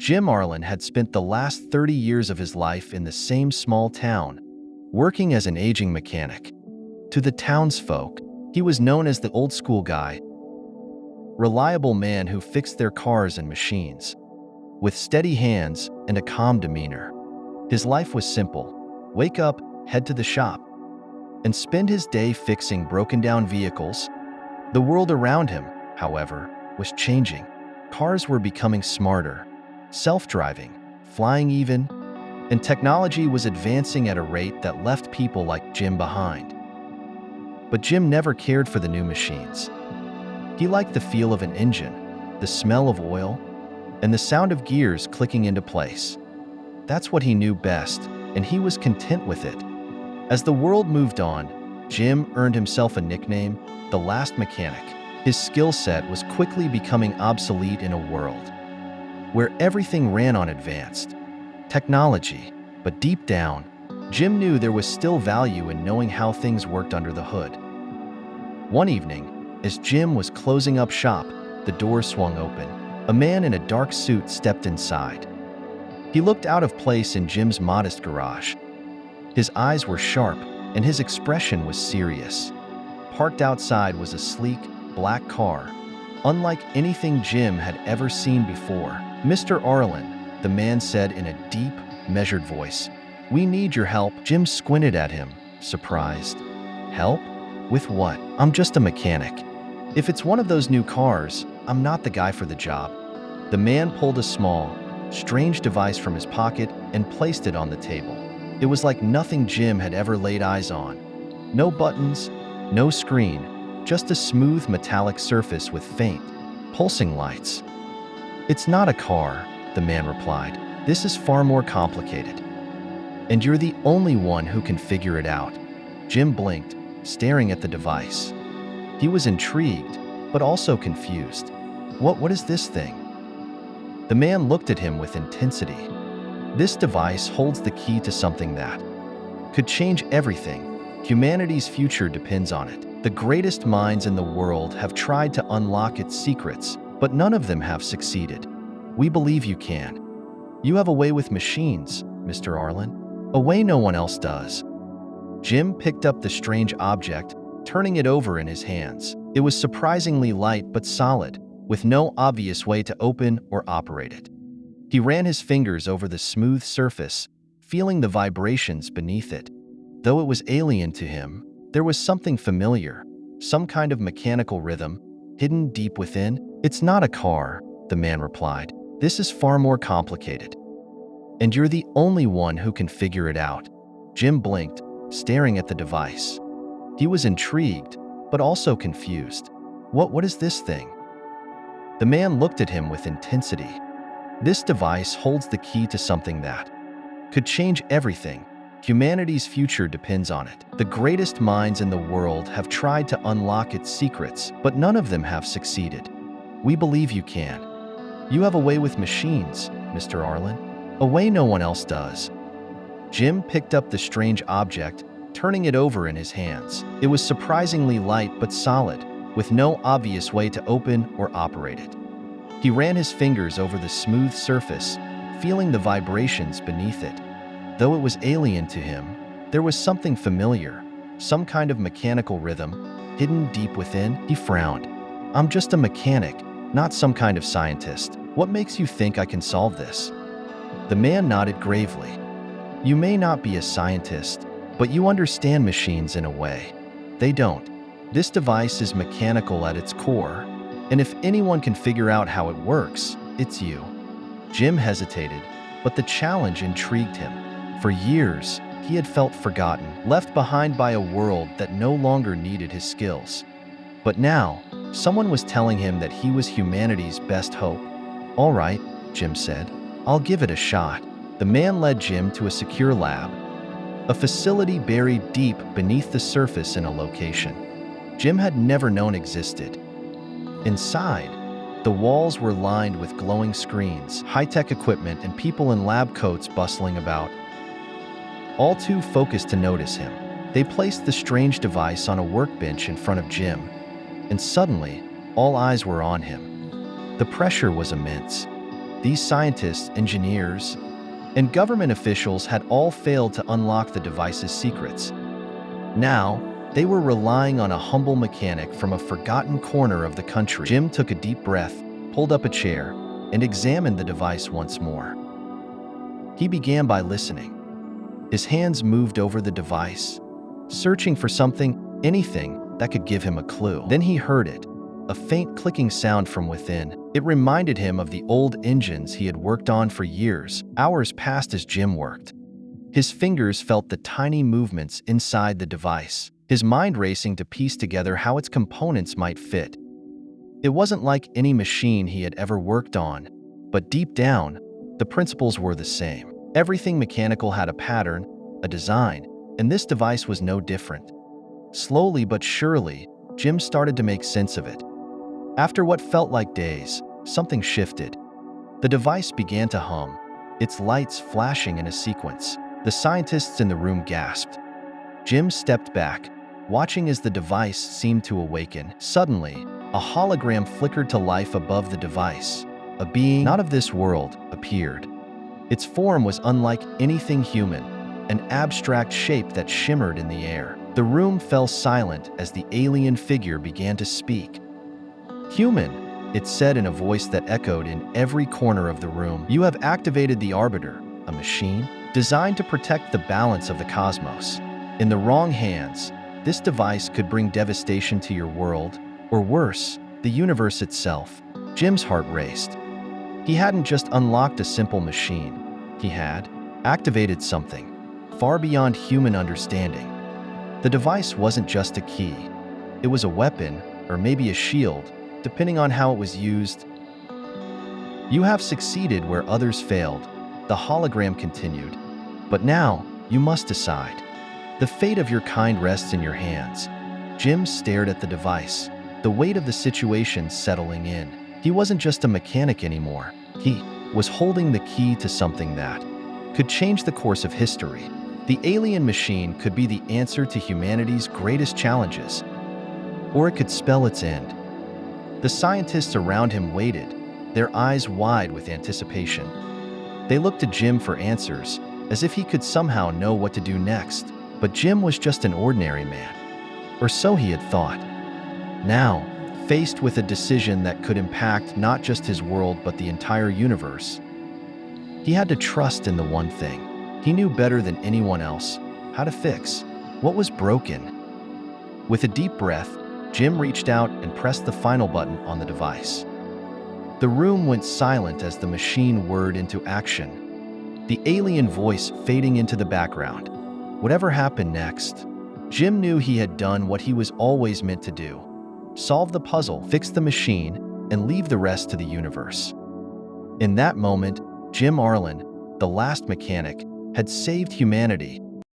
Jim Arlen had spent the last 30 years of his life in the same small town, working as an aging mechanic. To the townsfolk, he was known as the old-school guy, reliable man who fixed their cars and machines. With steady hands and a calm demeanor. His life was simple. Wake up, head to the shop, and spend his day fixing broken-down vehicles. The world around him, however, was changing. Cars were becoming smarter, self-driving, flying even, and technology was advancing at a rate that left people like Jim behind. But Jim never cared for the new machines. He liked the feel of an engine, the smell of oil, and the sound of gears clicking into place. That's what he knew best, and he was content with it. As the world moved on, Jim earned himself a nickname, the Last Mechanic. His skill set was quickly becoming obsolete in a world where everything ran on advanced technology. But deep down, Jim knew there was still value in knowing how things worked under the hood. One evening, as Jim was closing up shop, the door swung open. A man in a dark suit stepped inside. He looked out of place in Jim's modest garage. His eyes were sharp, and his expression was serious. Parked outside was a sleek, black car, unlike anything Jim had ever seen before. "Mr. Arlen," the man said in a deep, measured voice, "we need your help." Jim squinted at him, surprised. "Help? With what? I'm just a mechanic. If it's one of those new cars, I'm not the guy for the job." The man pulled a small, strange device from his pocket and placed it on the table. It was like nothing Jim had ever laid eyes on. No buttons, no screen, just a smooth metallic surface with faint, pulsing lights. "It's not a car," the man replied. "This is far more complicated. And you're the only one who can figure it out." Jim blinked, staring at the device. He was intrigued, but also confused. What is this thing?" The man looked at him with intensity. "This device holds the key to something that could change everything. Humanity's future depends on it. The greatest minds in the world have tried to unlock its secrets, but none of them have succeeded. We believe you can. You have a way with machines, Mr. Arlen, a way no one else does." Jim picked up the strange object, turning it over in his hands. It was surprisingly light but solid, with no obvious way to open or operate it. He ran his fingers over the smooth surface, feeling the vibrations beneath it. Though it was alien to him, there was something familiar, some kind of mechanical rhythm, hidden deep within. "It's not a car," the man replied. "This is far more complicated. And you're the only one who can figure it out." Jim blinked, staring at the device. He was intrigued, but also confused. What is this thing?" The man looked at him with intensity. "This device holds the key to something that could change everything. Humanity's future depends on it. The greatest minds in the world have tried to unlock its secrets, but none of them have succeeded. We believe you can. You have a way with machines, Mr. Arlen, a way no one else does." Jim picked up the strange object, turning it over in his hands. It was surprisingly light but solid, with no obvious way to open or operate it. He ran his fingers over the smooth surface, feeling the vibrations beneath it. Though it was alien to him, there was something familiar, some kind of mechanical rhythm, hidden deep within. He frowned. "I'm just a mechanic, not some kind of scientist. What makes you think I can solve this?" The man nodded gravely. "You may not be a scientist, but you understand machines in a way. They don't. This device is mechanical at its core, and if anyone can figure out how it works, it's you." Jim hesitated, but the challenge intrigued him. For years, he had felt forgotten, left behind by a world that no longer needed his skills. But now, someone was telling him that he was humanity's best hope. "All right," Jim said. "I'll give it a shot." The man led Jim to a secure lab, a facility buried deep beneath the surface in a location Jim had never known existed. Inside, the walls were lined with glowing screens, high-tech equipment, and people in lab coats bustling about, all too focused to notice him. They placed the strange device on a workbench in front of Jim, and suddenly, all eyes were on him. The pressure was immense. These scientists, engineers, and government officials had all failed to unlock the device's secrets. Now, they were relying on a humble mechanic from a forgotten corner of the country. Jim took a deep breath, pulled up a chair, and examined the device once more. He began by listening. His hands moved over the device, searching for something, anything, that could give him a clue. Then he heard it, a faint clicking sound from within. It reminded him of the old engines he had worked on for years. Hours passed as Jim worked. His fingers felt the tiny movements inside the device, his mind racing to piece together how its components might fit. It wasn't like any machine he had ever worked on, but deep down, the principles were the same. Everything mechanical had a pattern, a design, and this device was no different. Slowly but surely, Jim started to make sense of it. After what felt like days, something shifted. The device began to hum, its lights flashing in a sequence. The scientists in the room gasped. Jim stepped back, watching as the device seemed to awaken. Suddenly, a hologram flickered to life above the device. A being not of this world appeared. Its form was unlike anything human, an abstract shape that shimmered in the air. The room fell silent as the alien figure began to speak. "Human," it said in a voice that echoed in every corner of the room. "You have activated the Arbiter, a machine designed to protect the balance of the cosmos. In the wrong hands, this device could bring devastation to your world, or worse, the universe itself." Jim's heart raced. He hadn't just unlocked a simple machine. He had activated something far beyond human understanding. The device wasn't just a key. It was a weapon, or maybe a shield, depending on how it was used. "You have succeeded where others failed," the hologram continued. "But now, you must decide. The fate of your kind rests in your hands." Jim stared at the device, the weight of the situation settling in. He wasn't just a mechanic anymore. He was holding the key to something that could change the course of history. The alien machine could be the answer to humanity's greatest challenges, or it could spell its end. The scientists around him waited, their eyes wide with anticipation. They looked to Jim for answers, as if he could somehow know what to do next. But Jim was just an ordinary man, or so he had thought. Now, faced with a decision that could impact not just his world but the entire universe, he had to trust in the one thing he knew better than anyone else: how to fix what was broken. With a deep breath, Jim reached out and pressed the final button on the device. The room went silent as the machine whirred into action, the alien voice fading into the background. Whatever happened next, Jim knew he had done what he was always meant to do: solve the puzzle, fix the machine, and leave the rest to the universe. In that moment, Jim Arlen, the last mechanic, had saved humanity,